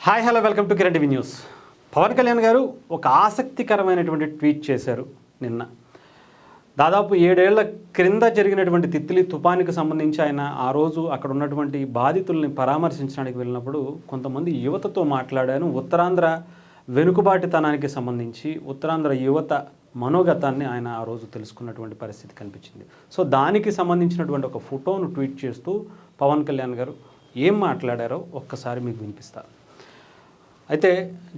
Hi hello welcome to Kiran TV news. Pawan Kalyan గారు ఒక ఆసక్తికరమైనటువంటి ట్వీట్ చేశారు నిన్న. దాదాపు 7 ఏళ్ల క్రింద జరిగినటువంటి తిత్లీ తుఫానికి సంబంధించి ఆయన ఆ రోజు అక్కడ ఉన్నటువంటి బాధితుల్ని పరామర్శించడానికి వెళ్ళినప్పుడు కొంతమంది యువతతో మాట్లాడాను. ఉత్తరాంధ్ర వెనుకబాటుతనానికి సంబంధించి ఉత్తరాంధ్ర యువత మనోగతాన్ని ఆయన ఆ రోజు తెలుసుకున్నటువంటి పరిస్థితి కనిపించింది. సో దానికి సంబంధించినటువంటి ఒక ఫోటోను ట్వీట్ చేస్తూ పవన్ కళ్యాణ్ గారు ఏం మాట్లాడారో ఒక్కసారి మీకు వినిపిస్తారు. అయితే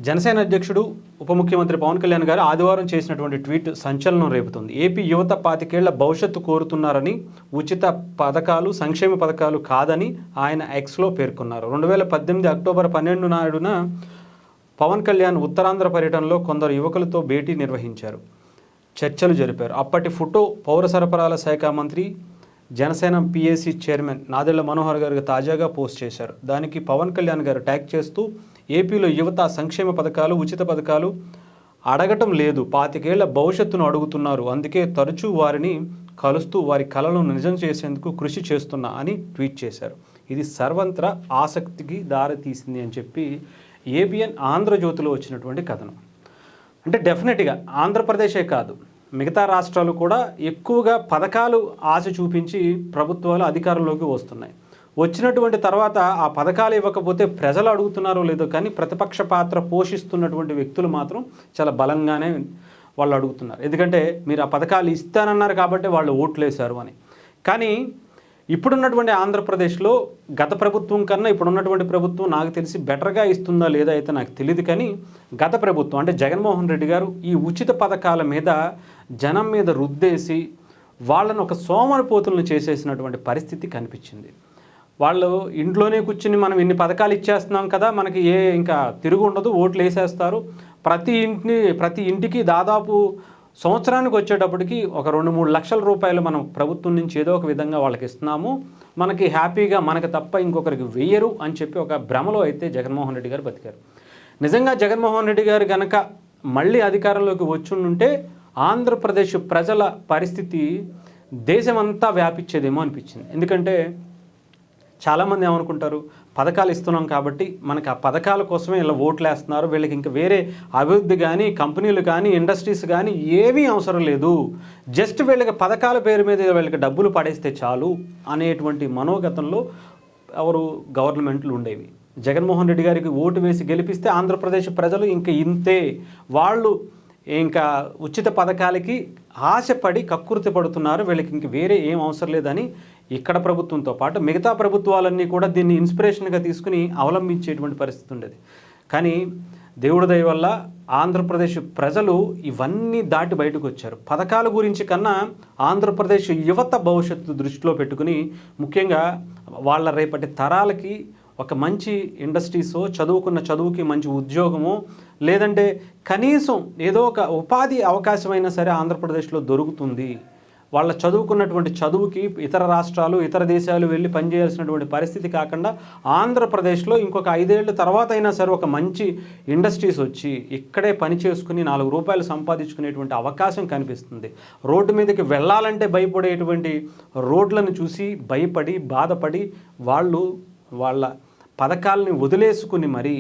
జనసేన అధ్యక్షుడు ఉప ముఖ్యమంత్రి పవన్ కళ్యాణ్ గారు ఆదివారం చేసినటువంటి ట్వీట్ సంచలనం రేపుతుంది. ఏపీ యువత 25 ఏళ్ల భవిష్యత్తు కోరుతున్నారని, ఉచిత పథకాలు సంక్షేమ పథకాలు కాదని ఆయన ఎక్స్లో పేర్కొన్నారు. 2018 అక్టోబర్ 12 నాడున పవన్ కళ్యాణ్ ఉత్తరాంధ్ర పర్యటనలో కొందరు యువకులతో భేటీ నిర్వహించారు, చర్చలు జరిపారు. అప్పటి ఫోటో పౌర సరఫరాల శాఖ మంత్రి, జనసేన పిఏసీ చైర్మన్ నాదెళ్ల మనోహర్ గారు తాజాగా పోస్ట్ చేశారు. దానికి పవన్ కళ్యాణ్ గారు ట్యాగ్ చేస్తూ ఏపీలో యువత సంక్షేమ పథకాలు ఉచిత పథకాలు అడగటం లేదు, 25 ఏళ్ల భవిష్యత్తును అడుగుతున్నారు, అందుకే తరచూ వారిని కలుస్తూ వారి కలలను నిజం చేసేందుకు కృషి చేస్తున్నా అని ట్వీట్ చేశారు. ఇది సర్వత్రా ఆసక్తికి దారితీసింది అని చెప్పి ఏబిఎన్ ఆంధ్రజ్యోతిలో వచ్చినటువంటి కథనం. అంటే డెఫినెట్గా ఆంధ్రప్రదేశే కాదు, మిగతా రాష్ట్రాలు కూడా ఎక్కువగా పథకాలు ఆశ చూపించి ప్రభుత్వాలు అధికారంలోకి వస్తున్నాయి. వచ్చినటువంటి తర్వాత ఆ పథకాలు ఇవ్వకపోతే ప్రజలు అడుగుతున్నారో లేదో కానీ ప్రతిపక్ష పాత్ర పోషిస్తున్నటువంటి వ్యక్తులు మాత్రం చాలా బలంగానే వాళ్ళు అడుగుతున్నారు. ఎందుకంటే మీరు ఆ పథకాలు ఇస్తానన్నారు కాబట్టి వాళ్ళు ఓట్లేశారు అని. కానీ ఇప్పుడున్నటువంటి ఆంధ్రప్రదేశ్లో గత ప్రభుత్వం కన్నా ఇప్పుడున్నటువంటి ప్రభుత్వం నాకు తెలిసి బెటర్గా ఇస్తుందా లేదా అయితే నాకు తెలియదు. కానీ గత ప్రభుత్వం అంటే జగన్మోహన్ రెడ్డి గారు ఈ ఉచిత పథకాల మీద జనం మీద రుద్దేసి వాళ్ళను ఒక సోమరిపోతులను చేసేసినటువంటి పరిస్థితి కనిపించింది. వాళ్ళు ఇంట్లోనే కూర్చుని మనం ఇన్ని పథకాలు ఇచ్చేస్తున్నాం కదా, మనకి ఇంకా తిరుగు ఉండదు, ఓట్లు వేసేస్తారు. ప్రతి ఇంటికి దాదాపు సంవత్సరానికి వచ్చేటప్పటికి ఒక 2-3 లక్షల రూపాయలు మనం ప్రభుత్వం నుంచి ఏదో ఒక విధంగా వాళ్ళకి ఇస్తున్నాము, మనకి హ్యాపీగా మనకి తప్ప ఇంకొకరికి వెయ్యరు అని చెప్పి ఒక భ్రమలో అయితే జగన్మోహన్ రెడ్డి గారు బతికారు. నిజంగా జగన్మోహన్ రెడ్డి గారు కనుక మళ్ళీ అధికారంలోకి వచ్చుంటే ఆంధ్రప్రదేశ్ ప్రజల పరిస్థితి దేశమంతా వ్యాపించేదేమో అనిపించింది. ఎందుకంటే చాలామంది ఏమనుకుంటారు, పథకాలు ఇస్తున్నాం కాబట్టి మనకి ఆ పథకాల కోసమే ఇలా ఓట్లు వేస్తున్నారు, వీళ్ళకి ఇంకా వేరే అభివృద్ధి కానీ కంపెనీలు కానీ ఇండస్ట్రీస్ కానీ ఏమీ అవసరం లేదు, జస్ట్ వీళ్ళకి పథకాల పేరు మీద వీళ్ళకి డబ్బులు పడేస్తే చాలు అనేటువంటి మనోగతంలో ఎవరు గవర్నమెంట్లు ఉండేవి. జగన్మోహన్ రెడ్డి గారికి ఓటు వేసి గెలిపిస్తే ఆంధ్రప్రదేశ్ ప్రజలు ఇంకా ఇంతే, వాళ్ళు ఇంకా ఉచిత పథకాలకి ఆశపడి కక్కుర్తి పడుతున్నారు, వీళ్ళకి ఇంక వేరే ఏం అవసరం లేదని ఇక్కడ ప్రభుత్వంతో పాటు మిగతా ప్రభుత్వాలన్నీ కూడా దీన్ని ఇన్స్పిరేషన్గా తీసుకుని అవలంబించేటువంటి పరిస్థితి ఉండేది. కానీ దేవుడి దయ వల్ల ఆంధ్రప్రదేశ్ ప్రజలు ఇవన్నీ దాటి బయటకు వచ్చారు. పథకాల గురించి కన్నా ఆంధ్రప్రదేశ్ యువత భవిష్యత్తు దృష్టిలో పెట్టుకుని ముఖ్యంగా వాళ్ళ రేపటి తరాలకి ఒక మంచి ఇండస్ట్రీసో, చదువుకున్న చదువుకి మంచి ఉద్యోగమో, లేదంటే కనీసం ఏదో ఒక ఉపాధి అవకాశమైనా సరే ఆంధ్రప్రదేశ్లో దొరుకుతుంది. వాళ్ళ చదువుకున్నటువంటి చదువుకి ఇతర రాష్ట్రాలు ఇతర దేశాలు వెళ్ళి పనిచేయాల్సినటువంటి పరిస్థితి కాకుండా ఆంధ్రప్రదేశ్లో ఇంకొక 5 ఏళ్ళ తర్వాత అయినా సరే ఒక మంచి ఇండస్ట్రీస్ వచ్చి ఇక్కడే పని చేసుకుని 4 రూపాయలు సంపాదించుకునేటువంటి అవకాశం కనిపిస్తుంది. రోడ్డు మీదకి వెళ్ళాలంటే భయపడేటువంటి రోడ్లను చూసి భయపడి బాధపడి వాళ్ళ పథకాలని వదిలేసుకుని మరీ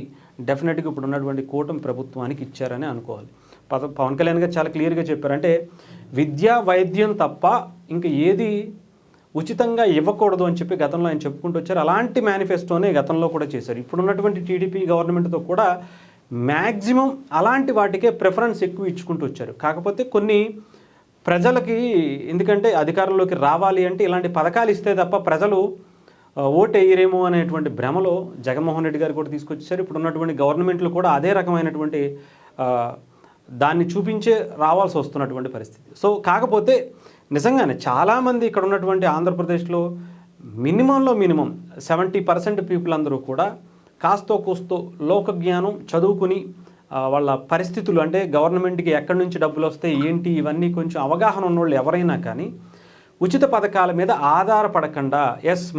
డెఫినెట్గా ఇప్పుడు ఉన్నటువంటి కూటమి ప్రభుత్వానికి ఇచ్చారని అనుకోవాలి. పవన్ కళ్యాణ్ గారు చాలా క్లియర్గా చెప్పారు. అంటే విద్య వైద్యం తప్ప ఇంకా ఏది ఉచితంగా ఇవ్వకూడదు అని చెప్పి గతంలో ఆయన చెప్పుకుంటూ వచ్చారు. అలాంటి మేనిఫెస్టోనే గతంలో కూడా చేశారు. ఇప్పుడున్నటువంటి టీడీపీ గవర్నమెంట్తో కూడా మ్యాక్సిమం అలాంటి వాటికే ప్రిఫరెన్స్ ఎక్కువ ఇచ్చుకుంటూ వచ్చారు. కాకపోతే కొన్ని ప్రజలకి ఎందుకంటే అధికారంలోకి రావాలి అంటే ఇలాంటి పథకాలు ఇస్తే తప్ప ప్రజలు ఓటు వేయరేమో అనేటువంటి భ్రమలో జగన్మోహన్ రెడ్డి గారు కూడా తీసుకొచ్చారు. ఇప్పుడు ఉన్నటువంటి గవర్నమెంట్లు కూడా అదే రకమైనటువంటి దాన్ని చూపించే రావాల్సి వస్తున్నటువంటి పరిస్థితి. సో కాకపోతే నిజంగానే చాలామంది ఇక్కడ ఉన్నటువంటి ఆంధ్రప్రదేశ్లో మినిమంలో మినిమం 70% పీపుల్ అందరూ కూడా కాస్తో కూస్తో లోక జ్ఞానం చదువుకుని వాళ్ళ పరిస్థితులు అంటే గవర్నమెంట్కి ఎక్కడి నుంచి డబ్బులు వస్తాయి ఏంటి ఇవన్నీ కొంచెం అవగాహన ఉన్నవాళ్ళు ఎవరైనా కానీ ఉచిత పథకాల మీద ఆధారపడకుండా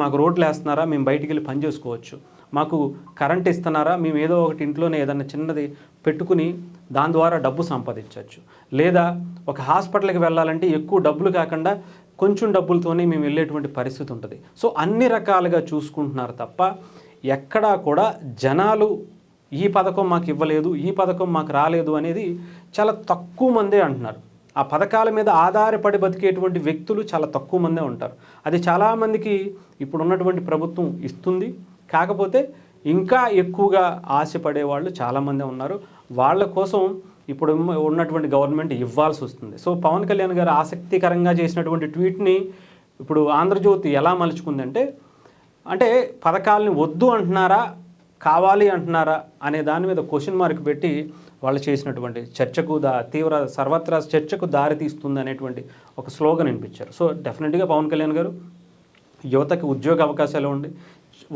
మాకు రోడ్లు వేస్తున్నారా, మేము బయటికి వెళ్ళి పని చేసుకోవచ్చు, మాకు కరెంట్ ఇస్తున్నారా, మేము ఏదో ఒకటి ఇంట్లోనే ఏదన్నా చిన్నది పెట్టుకుని దాని ద్వారా డబ్బు సంపాదించవచ్చు, లేదా ఒక హాస్పిటల్కి వెళ్ళాలంటే ఎక్కువ డబ్బులు కాకుండా కొంచెం డబ్బులతోనే మేము వెళ్ళేటువంటి పరిస్థితి ఉంటుంది. సో అన్ని రకాలుగా చూసుకుంటున్నారు తప్ప ఎక్కడా కూడా జనాలు ఈ పథకం మాకు ఇవ్వలేదు, ఈ పథకం మాకు రాలేదు అనేది చాలా తక్కువ మందే అంటున్నారు. ఆ పథకాల మీద ఆధారపడి బతికేటువంటి వ్యక్తులు చాలా తక్కువ మందే ఉంటారు. అది చాలామందికి ఇప్పుడున్నటువంటి ప్రభుత్వం ఇస్తుంది. కాకపోతే ఇంకా ఎక్కువగా ఆశపడే వాళ్ళు చాలామందే ఉన్నారు. వాళ్ళ కోసం ఇప్పుడు ఉన్నటువంటి గవర్నమెంట్ ఇవ్వాల్సి వస్తుంది. సో పవన్ కళ్యాణ్ గారు ఆసక్తికరంగా చేసినటువంటి ట్వీట్ని ఇప్పుడు ఆంధ్రజ్యోతి ఎలా మలుచుకుందంటే, అంటే పథకాలని వద్దు అంటున్నారా, కావాలి అంటున్నారా అనే దాని మీద క్వశ్చన్ మార్క్ పెట్టి వాళ్ళు చేసినటువంటి చర్చకు తీవ్ర సర్వత్రా చర్చకు దారి తీస్తుంది అనేటువంటి ఒక స్లోగన్ వినిపించారు. సో డెఫినెట్గా పవన్ కళ్యాణ్ గారు యువతకి ఉద్యోగ అవకాశాలు ఇవ్వండి,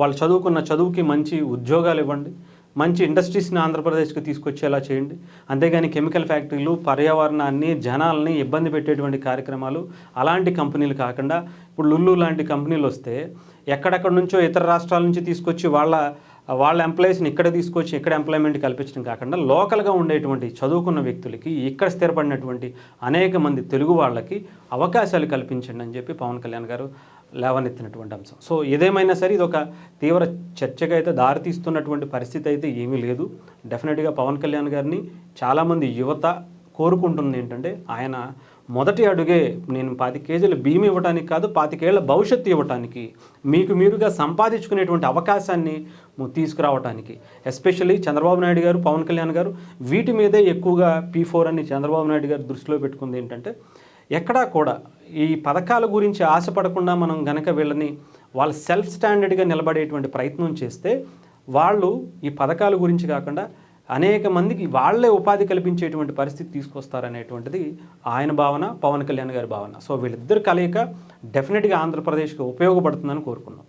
వాళ్ళు చదువుకున్న చదువుకి మంచి ఉద్యోగాలు ఇవ్వండి, మంచి ఇండస్ట్రీస్ని ఆంధ్రప్రదేశ్కి తీసుకొచ్చేలా చేయండి. అంతేగాని కెమికల్ ఫ్యాక్టరీలు, పర్యావరణాన్ని, జనాల్ని ఇబ్బంది పెట్టేటువంటి కార్యక్రమాలు అలాంటి కంపెనీలు కాకుండా, ఇప్పుడు లుల్లు లాంటి కంపెనీలు వస్తే ఎక్కడెక్కడ నుంచో ఇతర రాష్ట్రాల నుంచి తీసుకొచ్చి వాళ్ళ ఎంప్లాయీస్ని ఇక్కడ తీసుకొచ్చి ఇక్కడ ఎంప్లాయ్మెంట్ కల్పించడం కాకుండా లోకల్గా ఉండేటువంటి చదువుకున్న వ్యక్తులకి, ఇక్కడ స్థిరపడినటువంటి అనేక మంది తెలుగు వాళ్ళకి అవకాశాలు కల్పించండి అని చెప్పి పవన్ కళ్యాణ్ గారు లేవనెత్తినటువంటి అంశం. సో ఏదేమైనా సరే ఇది ఒక తీవ్ర చర్చగా అయితే దారితీస్తున్నటువంటి పరిస్థితి అయితే ఏమీ లేదు. డెఫినెట్గా పవన్ కళ్యాణ్ గారిని చాలామంది యువత కోరుకుంటుంది ఏంటంటే, ఆయన మొదటి అడుగే నేను 25 కేజీల బియ్యం ఇవ్వడానికి కాదు, 25 ఏళ్ల భవిష్యత్తు ఇవ్వటానికి, మీకు మీరుగా సంపాదించుకునేటువంటి అవకాశాన్ని తీసుకురావడానికి. ఎస్పెషల్లీ చంద్రబాబు నాయుడు గారు, పవన్ కళ్యాణ్ గారు వీటి మీదే ఎక్కువగా P4 అని చంద్రబాబు నాయుడు గారు దృష్టిలో పెట్టుకుంది ఏంటంటే, ఎక్కడా కూడా ఈ పథకాల గురించి ఆశపడకుండా మనం గనక వీళ్ళని వాళ్ళ సెల్ఫ్ స్టాండర్డ్గా నిలబడేటువంటి ప్రయత్నం చేస్తే, వాళ్ళు ఈ పథకాల గురించి కాకుండా అనేక మందికి వాళ్ళే ఉపాధి కల్పించేటువంటి పరిస్థితి తీసుకొస్తారనేటువంటిది ఆయన భావన, పవన్ కళ్యాణ్ గారి భావన. సో వీళ్ళిద్దరు కలయిక డెఫినెట్గా ఆంధ్రప్రదేశ్కి ఉపయోగపడుతుందని కోరుకున్నాం.